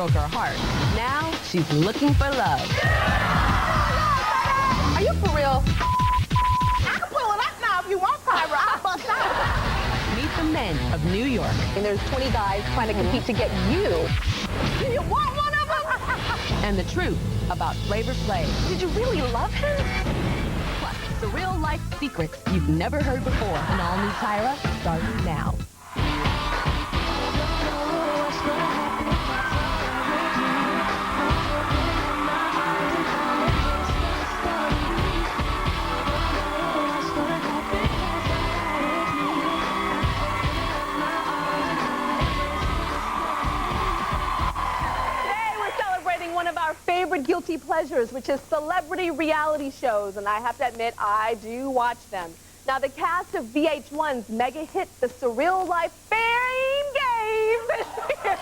broke her heart. Now she's looking for love. Are you for real? I can pull it up now if you want, Tyra. I'll bust out. Meet the men of New York. And there's 20 guys trying to compete to get you. Do you want one of them? And the truth about Flavor Flav. Did you really love him? Plus, the real-life secrets you've never heard before. And all new Tyra starts now. Favorite guilty pleasures, which is celebrity reality shows, and I have to admit, I do watch them. Now, the cast of VH1's mega hit, The Surreal Life Fame Game, is here.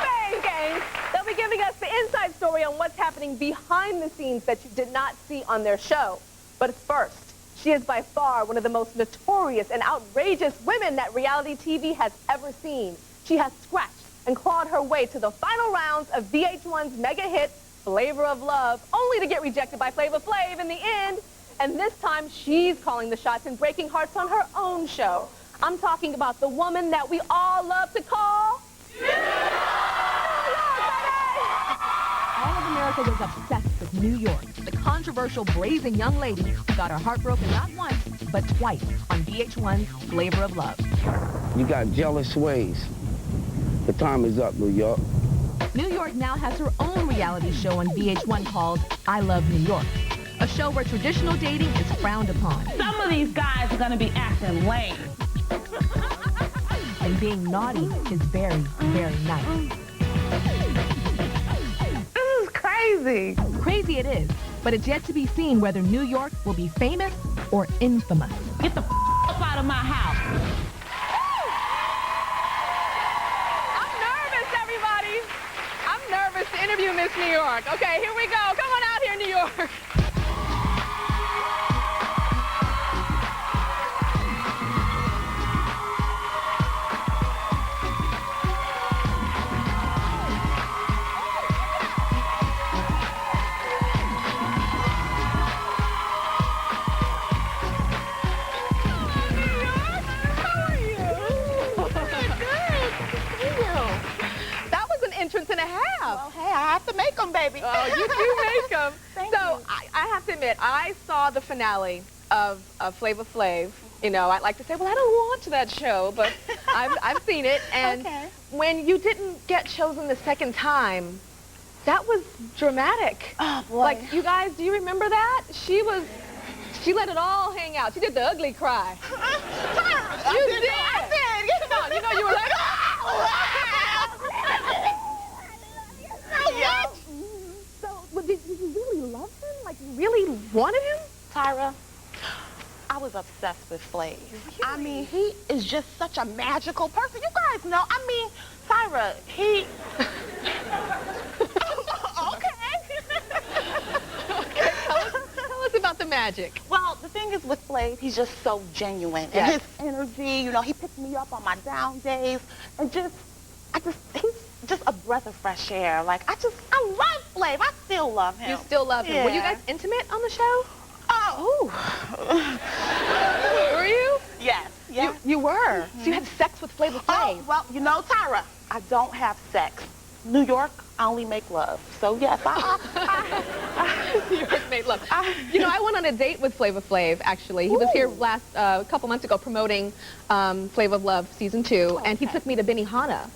Fame Game. They'll be giving us the inside story on what's happening behind the scenes that you did not see on their show. But first, she is by far one of the most notorious and outrageous women that reality TV has ever seen. She has scratched and clawed her way to the final rounds of VH1's mega hit, Flavor of Love, only to get rejected by Flavor Flav in the end. And this time, she's calling the shots and breaking hearts on her own show. I'm talking about the woman that we all love to call... All of America was obsessed with New York. The controversial, brazen young lady who got her heart broken not once, but twice on VH1's Flavor of Love. You got jealous ways. The time is up, New York. New York now has her own reality show on VH1 called I Love New York, a show where traditional dating is frowned upon. Some of these guys are gonna be acting lame. And being naughty is very, very nice. This is crazy. Crazy it is, but it's yet to be seen whether New York will be famous or infamous. Get the up out of my house. To interview Miss New York. Okay, here we go. Come on out here, New York. Entrance and a half. Well, hey, I have to make them, baby. Oh, you do make them. Thank you. I have to admit, I saw the finale of Flavor Flav. You know, I'd like to say, well, I don't watch that show, but I've seen it. And when you didn't get chosen the second time, that was dramatic. Oh, boy. Like, you guys, do you remember that? She let it all hang out. She did the ugly cry. Tyra, you did. I did. Come on, you know, you were like, yeah. So, did you really love him? Like, you really wanted him? Tyra, I was obsessed with Flav. Really? I mean, he is just such a magical person. You guys know, I mean, Tyra, he... Okay, tell us about the magic. Well, the thing is with Flav, he's just so genuine. Yes. And his energy, you know, he picks me up on my down days. And he's just a breath of fresh air. Like, I love Flav. I still love him. You still love him. Yeah. Were you guys intimate on the show? Oh. Were you? Yes. Yes. You were. So you had sex with Flavor Flav. Oh, well, you know, Tyra, I don't have sex. New York, I only make love. So, yes, New York made love. You know, I went on a date with Flavor Flav, actually. He was here a couple months ago promoting Flavor of Love Season 2, and he took me to Benihana.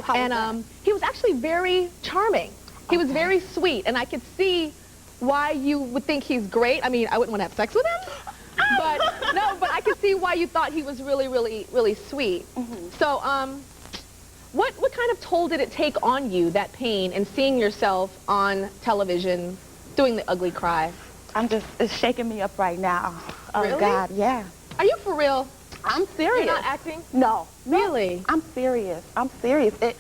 How and he was actually very charming. He was very sweet, and I could see why you would think he's great. I mean, I wouldn't want to have sex with him, but no, but I could see why you thought he was really, really, really sweet. So, what kind of toll did it take on you, that pain, and seeing yourself on television doing the ugly cry? It's shaking me up right now. Oh, really? God, yeah. Are you for real? I'm serious. You're not acting? No. Really? I'm serious. I'm serious. It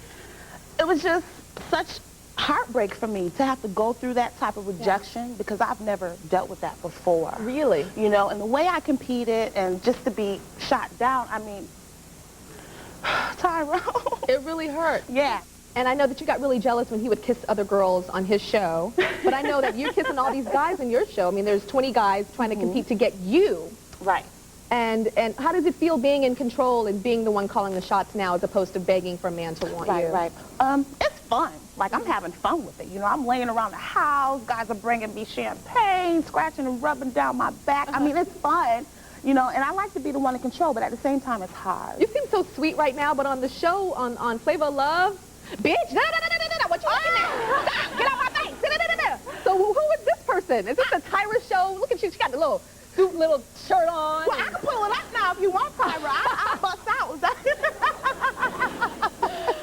was just such heartbreak for me to have to go through that type of rejection because I've never dealt with that before. Really? You know, and the way I competed and just to be shot down, I mean, Tyra. It really hurt. Yeah. And I know that you got really jealous when he would kiss other girls on his show. But I know that you're kissing all these guys in your show. I mean, there's 20 guys trying to compete to get you. Right. And how does it feel being in control and being the one calling the shots now as opposed to begging for a man to want you? Right. It's fun. Like, I'm having fun with it. You know, I'm laying around the house. Guys are bringing me champagne, scratching and rubbing down my back. I mean, it's fun. You know, and I like to be the one in control, but at the same time, it's hard. You seem so sweet right now, but on the show, on Flavor of Love, bitch, what you looking at? Stop, get out my face. So who is this person? Is this the Tyra show? Look at you, she got the little shirt on. Well, I can pull it up now if you want, Tyra. I'll bust out.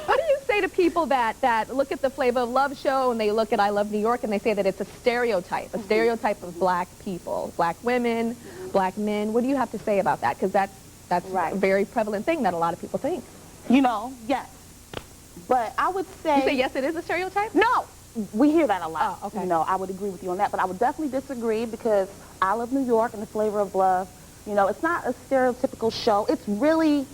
What do you say to people that look at the Flavor of Love show and they look at I Love New York and they say that it's a stereotype of black people, black women, black men? What do you have to say about that? Because that's right. A very prevalent thing that a lot of people think. You know, yes. But I would say... You say yes, it is a stereotype? No. We hear that a lot. Oh, okay. You know, I would agree with you on that, but I would definitely disagree because I Love New York and the Flavor of Love, you know, it's not a stereotypical show. It's really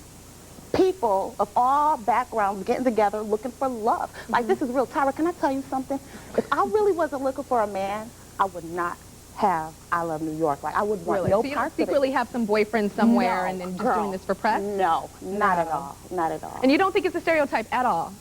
people of all backgrounds getting together looking for love. Like, this is real. Tyra, can I tell you something? If I really wasn't looking for a man, I would not have I Love New York. Like, I would want no so you parts don't secretly have some boyfriend somewhere and then just doing this for press? No, not at all. Not at all. And you don't think it's a stereotype at all?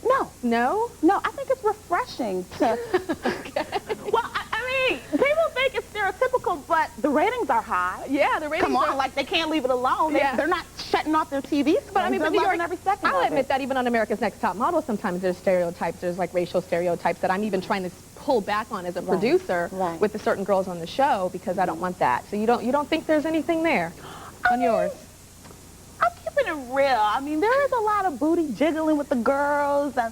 No. No? No, I think it's refreshing to... Okay. Well, I mean, people think it's stereotypical, but the ratings are high. Yeah, the ratings Come on, are... like, they can't leave it alone. Yeah. They're not shutting off their TV screens. But I mean, They're New York, loving every second I'll of admit it. that even on America's Next Top Model, sometimes there's stereotypes. There's like racial stereotypes that I'm even trying to pull back on as a producer with the certain girls on the show because I don't want that. So you don't think there's anything there on yours? I'm keeping it real. I mean, there is a lot of booty jiggling with the girls and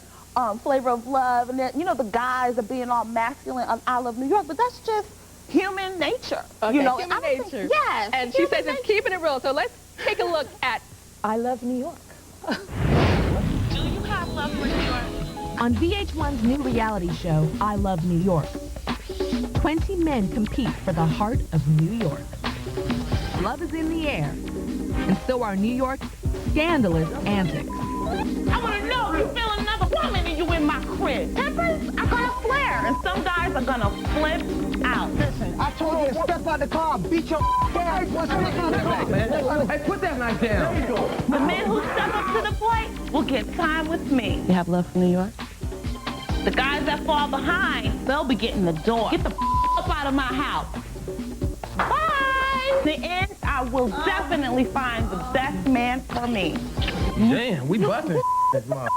Flavor of Love, and then, you know, the guys are being all masculine on I Love New York, but that's just human nature. Okay, you know, human nature. Yes. And she says it's keeping it real. So let's take a look at I Love New York. Do you have love for New York? On VH1's new reality show, I Love New York, 20 men compete for the heart of New York. Love is in the air, and so are New York's scandalous antics. I want to know if you feel another woman and you in my crib. Peppers, I got a flare, and some guys are going to flip out. Listen, I told you to step out the car, beat your ass. What's Hey, put that knife down. There you go. The men who step up to the plate will get time with me. You have love for New York? The guys that fall behind, they'll be getting the door. Get the up out of my house. Bye! In the end, I will definitely find the best man for me. Damn, we busting this mom.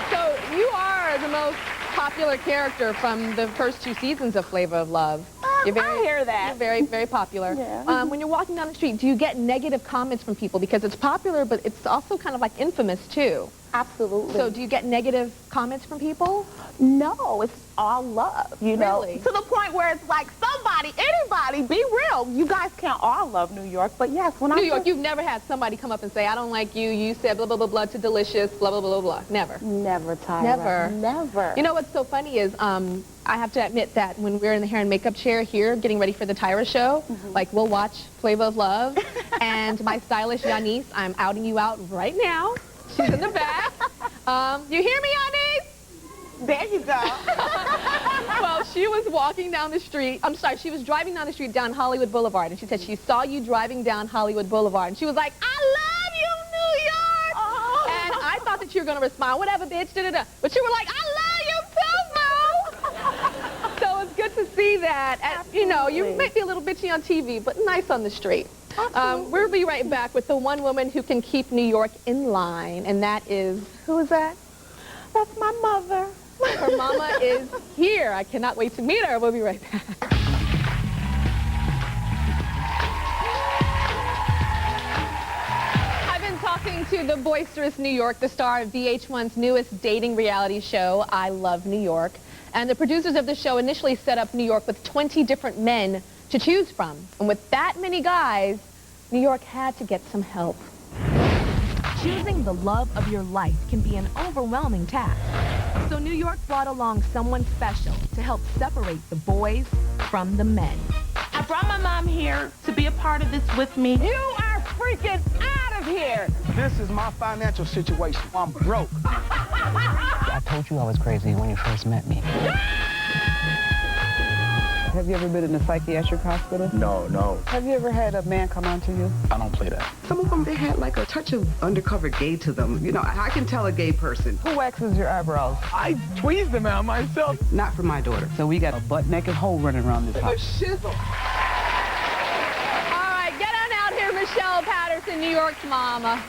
So you are the most popular character from the first 2 seasons of Flavor of Love. I hear that. You're very, very popular. Yeah. When you're walking down the street, do you get negative comments from people? Because it's popular, but it's also kind of like infamous, too. Absolutely. So do you get negative comments from people? No, it's all love, you know? Really? To the point where it's like, somebody, anybody, be real. You guys can't all love New York, but yes, when New York, you've never had somebody come up and say, I don't like you, you said blah, blah, blah, blah to Delicious, blah, blah, blah, blah, blah. Never. Never, Tyra. Never. Never. You know what's so funny is, I have to admit that when we're in the hair and makeup chair here, getting ready for the Tyra show, like we'll watch Flavor of Love, and my stylist, Yanis, I'm outing you out right now. She's in the back. You hear me, Yanis? There you go. Well, she was walking down the street. I'm sorry, she was driving down the street down Hollywood Boulevard, and she said she saw you driving down Hollywood Boulevard, and she was like, I love you, New York! Oh. And I thought that you were going to respond, whatever, bitch, da-da-da. But you were like, I love you too, Mo! So it's good to see that. And, you know, you might be a little bitchy on TV, but nice on the street. We'll be right back with the one woman who can keep New York in line, and that is, who is that? That's my mother. Her mama is here. I cannot wait to meet her. We'll be right back. I've been talking to the boisterous New York, the star of VH1's newest dating reality show, I Love New York. And the producers of the show initially set up New York with 20 different men to choose from. And with that many guys, New York had to get some help. Choosing the love of your life can be an overwhelming task. So New York brought along someone special to help separate the boys from the men. I brought my mom here to be a part of this with me. You are freaking out of here. This is my financial situation. I'm broke. I told you I was crazy when you first met me. Have you ever been in a psychiatric hospital? No. Have you ever had a man come on to you? I don't play that. Some of them, they had like a touch of undercover gay to them. You know, I can tell a gay person. Who waxes your eyebrows? I tweezed them out myself. Not for my daughter. So we got a butt-naked hole running around this house. All right, get on out here, Michelle Paterson, New York's mama.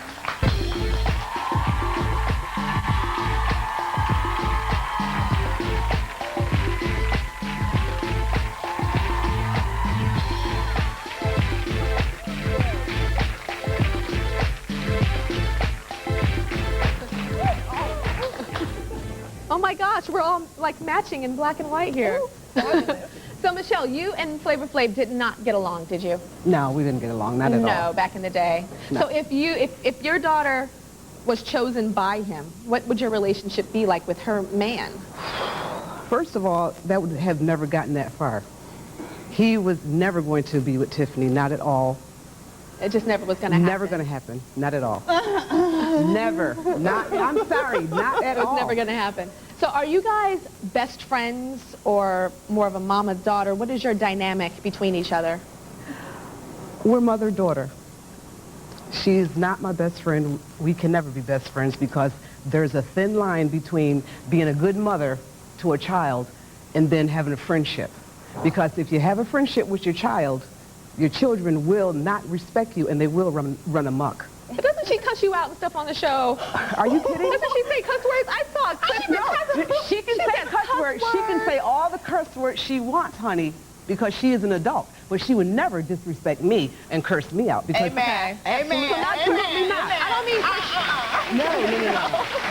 Oh my gosh, we're all like matching in black and white here. So Michelle, you and Flavor Flav did not get along, did you? No, we didn't get along, not at all. No, back in the day. No. So if your daughter was chosen by him, what would your relationship be like with her man? First of all, that would have never gotten that far. He was never going to be with Tiffany, not at all. It just never was going to happen. Never going to happen, not at all. Never. Not. I'm sorry, not at It was all. never going to happen. So are you guys best friends or more of a mama-daughter? What is your dynamic between each other? We're mother-daughter. She's not my best friend. We can never be best friends because there's a thin line between being a good mother to a child and then having a friendship. Because if you have a friendship with your child, your children will not respect you and they will run amok. But doesn't she cuss you out and stuff on the show? Are you kidding? Doesn't she say cuss words? I saw a clip. No, she can say cuss words. She can say all the curse words she wants, honey, because she is an adult. But she would never disrespect me and curse me out. Because Amen. Amen. Absolutely not. I don't mean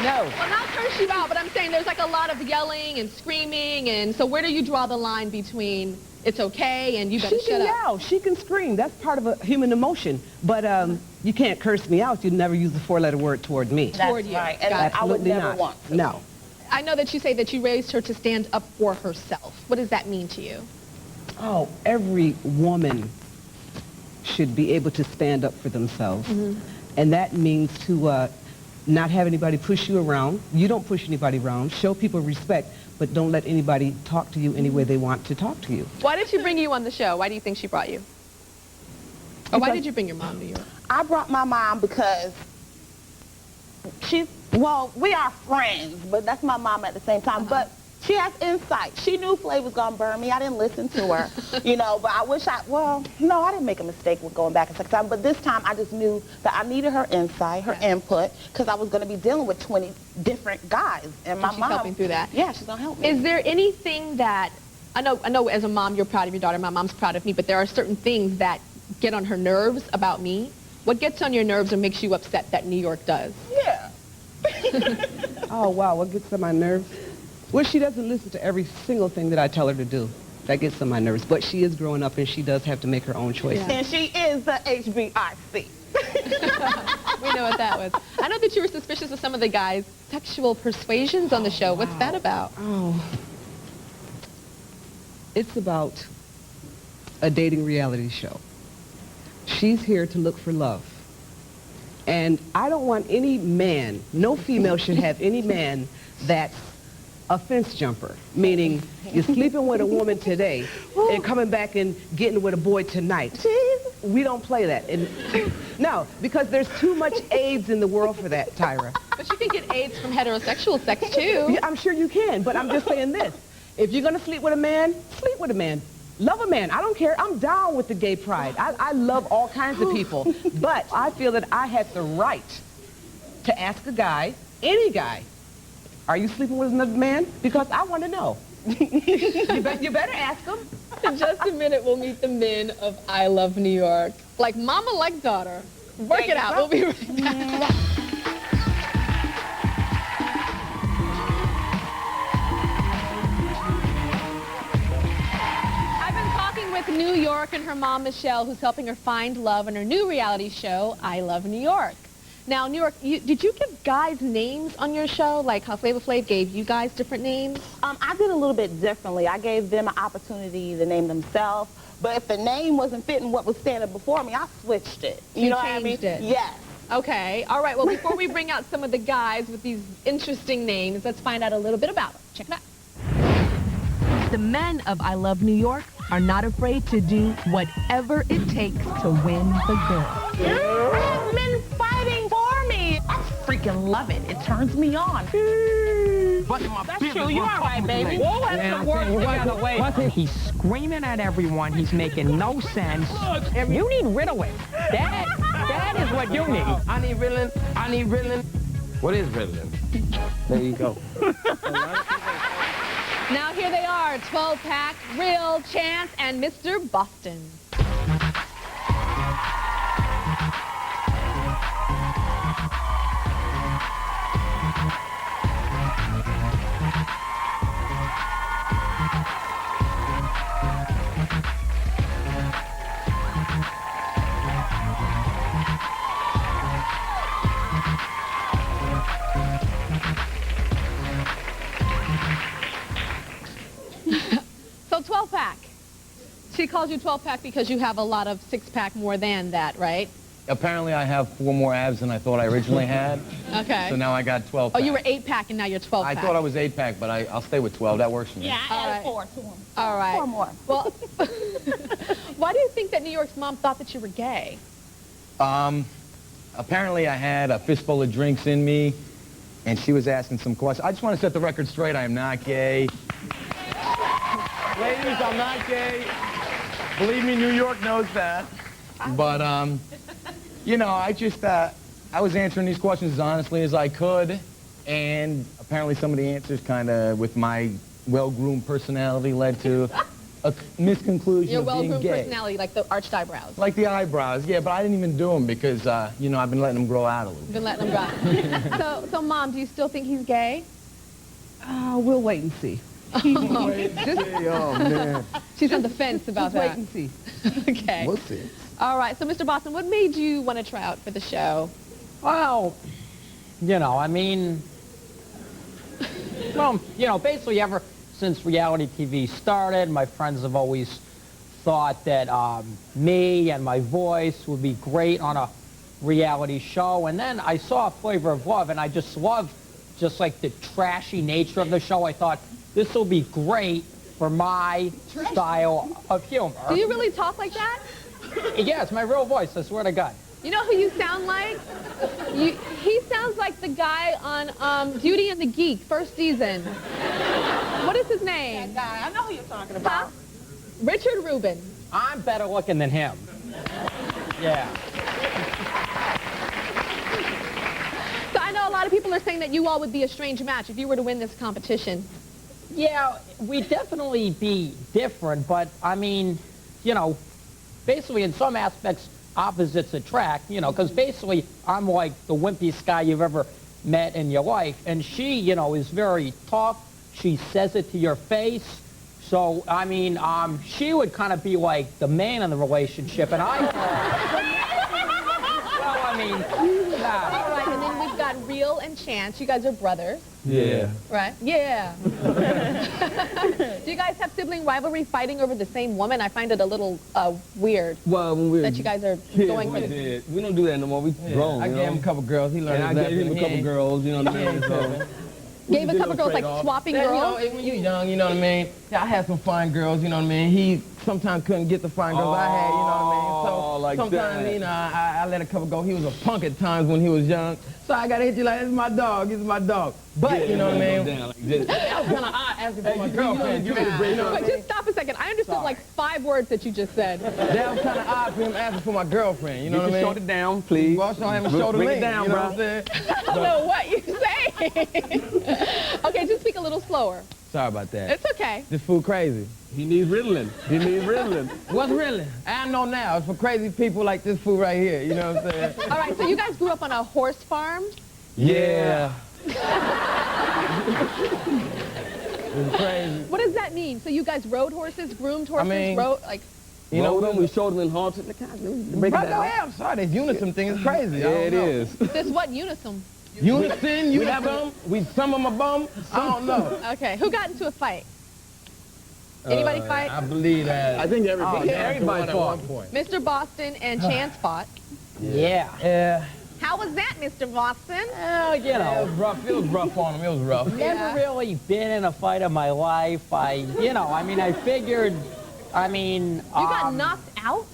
No. well, not curse you out, but I'm saying there's like a lot of yelling and screaming, and so where do you draw the line between it's okay and you better She can shut up? yell. She can scream. That's part of a human emotion. But you can't curse me out. You'd never use the four-letter word toward me. Toward you. Right, and Got it. I would Absolutely never not. want to. No. I know that you say that you raised her to stand up for herself. What does that mean to you? Oh, every woman should be able to stand up for themselves. Mm-hmm. And that means to not have anybody push you around. You don't push anybody around. Show people respect, but don't let anybody talk to you any way they want to talk to you. Why did she bring you on the show? Why do you think she brought you? Or why did you bring your mom to New York? I brought my mom because well, we are friends, but that's my mom at the same time. But she has insight. She knew Flav was going to burn me. I didn't listen to her, you know, but I wish no, I didn't make a mistake with going back a second time. But this time I just knew that I needed her insight, her input, because I was going to be dealing with 20 different guys. And my she's mom, helping through that. Yeah, she's going to help me. Is there anything that, I know as a mom you're proud of your daughter, my mom's proud of me, but there are certain things that get on her nerves about me. What gets on your nerves or makes you upset that New York does? Yeah. Oh, wow, what gets on my nerves? Well, she doesn't listen to every single thing that I tell her to do. That gets on my nerves. But she is growing up and she does have to make her own choices. And she is the HBIC. We know what that was. I know that you were suspicious of some of the guys' sexual persuasions on the show. What's that about? Oh. It's about a dating reality show. She's here to look for love. And I don't want any man, no female should have any man that's a fence jumper, meaning you're sleeping with a woman today and coming back and getting with a boy tonight. We don't play that. And no, because there's too much AIDS in the world for that, Tyra. But you can get AIDS from heterosexual sex, too. Yeah, I'm sure you can, but I'm just saying this. If you're going to sleep with a man, sleep with a man. Love a man. I don't care. I'm down with the gay pride. I love all kinds of people. But I feel that I have the right to ask a guy, any guy, are you sleeping with another man? Because I want to know. You better ask him. In just a minute, we'll meet the men of I Love New York. Like mama, like daughter. Work it out. We'll be right back. With New York and her mom, Michelle, who's helping her find love in her new reality show, I Love New York. Now, New York, did you give guys names on your show, like how Flavor Flav gave you guys different names? I did a little bit differently. I gave them an opportunity to name themselves, but if the name wasn't fitting what was standing before me, I switched it. You know what I mean? changed it. Yes. Okay. All right. Well, before we bring out some of the guys with these interesting names, let's find out a little bit about them. Check it out. The men of I Love New York are not afraid to do whatever it takes to win the girl. Men fighting for me. I freaking love it. It turns me on. That's true. You're all right, baby. Man, I'm saying, you guys, he's screaming at everyone. He's making no sense. You need Ritalin. That is what you need. I need Ritalin. I need Ritalin. What is Ritalin? There you go. Now here they are, 12-pack, Real, Chance, and Mr. Boston. So 12-pack. She calls you 12-pack because you have a lot of 6-pack more than that, right? Apparently I have 4 more abs than I thought I originally had. Okay. So now I got 12 Oh, pack. you were 8-pack and now you're 12-pack. I thought I was 8-pack, but I'll stay with 12. That works for me. Yeah, I added 4 to him. All right. 4 more. Well, why do you think that New York's mom thought that you were gay? Apparently I had a fistful of drinks in me, and she was asking some questions. I just want to set the record straight. I am not gay. Ladies, I'm not gay. Believe me, New York knows that. But, you know, I was answering these questions as honestly as I could, and apparently some of the answers kind of, with my well-groomed personality, led to a misconclusion Your of being well-groomed gay. personality, like the arched eyebrows. Like the eyebrows, yeah, but I didn't even do them because, you know, I've been letting them grow out a little You've bit. been letting him go. So, Mom, do you still think he's gay? We'll wait and see. Oh, man. She's on the fence about Just wait that. and see. Okay. What's it? All right. So, Mr. Boston, what made you want to try out for the show? Well, you know, I mean, well, you know, basically ever since reality TV started, my friends have always thought that me and my voice would be great on a reality show. And then I saw Flavor of Love, and I just loved just like the trashy nature of the show. I thought this will be great for my style of humor. Do you really talk like that? Yeah, it's my real voice, I swear to God. You know who you sound like? He sounds like the guy on Beauty and the Geek, first season. What is his name? That guy, I know who you're talking about. Huh? Richard Rubin. I'm better looking than him. Yeah. So I know a lot of people are saying that you all would be a strange match if you were to win this competition. Yeah, we'd definitely be different, but I mean, you know, basically in some aspects, opposites attract, you know, because basically I'm like the wimpiest guy you've ever met in your life, and she, you know, is very tough. She says it to your face. So, I mean, she would kind of be like the man in the relationship, and I... well, I mean, nah. All right, and then we've got Real and Chance. You guys are brothers. Yeah. Right? Yeah. Do you guys have sibling rivalry fighting over the same woman? I find it a little weird Well, when we were that you guys are kids, going for we this. did. We don't do that no more. We grown, I you gave know? him a couple girls. He learned And I his gave him a lesson. couple girls, you know what I mean? So, Gave a did couple a girls like trade-off. swapping you girls? know, when you're young, you know what I mean? I had some fine girls, you know what I mean? He sometimes couldn't get the fine girls I had, you know what I mean? So like sometimes, that. you know, I let a couple go. He was a punk at times when he was young. So I gotta hit you like, this is my dog, this is my dog. But, you know what I mean? Down like this. That was kind of odd asking for my girlfriend. You know what I Wait, mean? just stop a second. I understood like 5 words that you just said. That was kind of odd for him asking for my girlfriend, you know Get what your I mean? shoulder down, please. Well, show him a shoulder Bring it lean, down, you know bro. what I'm saying? I don't know what you're saying. Okay, just speak a little slower. Sorry about that. It's okay. This fool crazy. He needs Ritalin. He needs Ritalin. What's really? I know now. It's for crazy people like this fool right here. You know what I'm saying? All right, so you guys grew up on a horse farm? Yeah. It's crazy. What does that mean? So you guys rode horses, groomed horses, mean- rode, like... You know, we showed them in Halton. Break it down. I'm sorry, this unison thing is crazy. Yeah, it is. This what unison? Unison, we some of them a bum. I don't know. Okay, who got into a fight? Anybody fight? I believe that. I think everybody Everybody fought. Mr. Boston and Chance fought. Yeah. How was that, Mr. Boston? Well, you It know, was rough. It was rough on him. It was rough. never really been in a fight in my life. I figured, You got knocked out?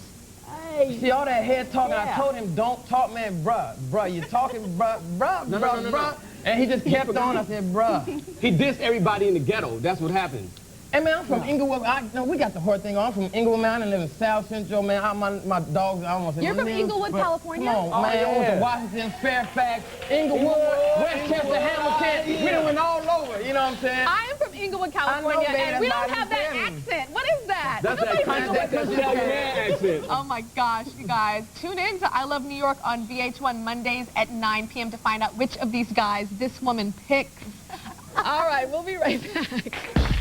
See all that head talking, Yeah. I told him, don't talk, man, bruh, you talking, bruh. And he just kept on, I said, bruh. He dissed everybody in the ghetto. That's what happened. Hey, man, I'm from Inglewood. We got the whole thing on. I'm from Inglewood, man. I live in South Central, man. My dogs, I almost said You're my from name, Inglewood, but California? Come on, man. I went to Washington, Fairfax, Inglewood, Westchester, Hamilton. We done went all over, you know what I'm saying? I am from Inglewood, California, man, and we that's don't have that accent. What is that? That's Nobody that from Inglewood. Italian accent. Oh my gosh, you guys. Tune in to I Love New York on VH1 Mondays at 9 p.m. to find out which of these guys this woman picks. All right, we'll be right back.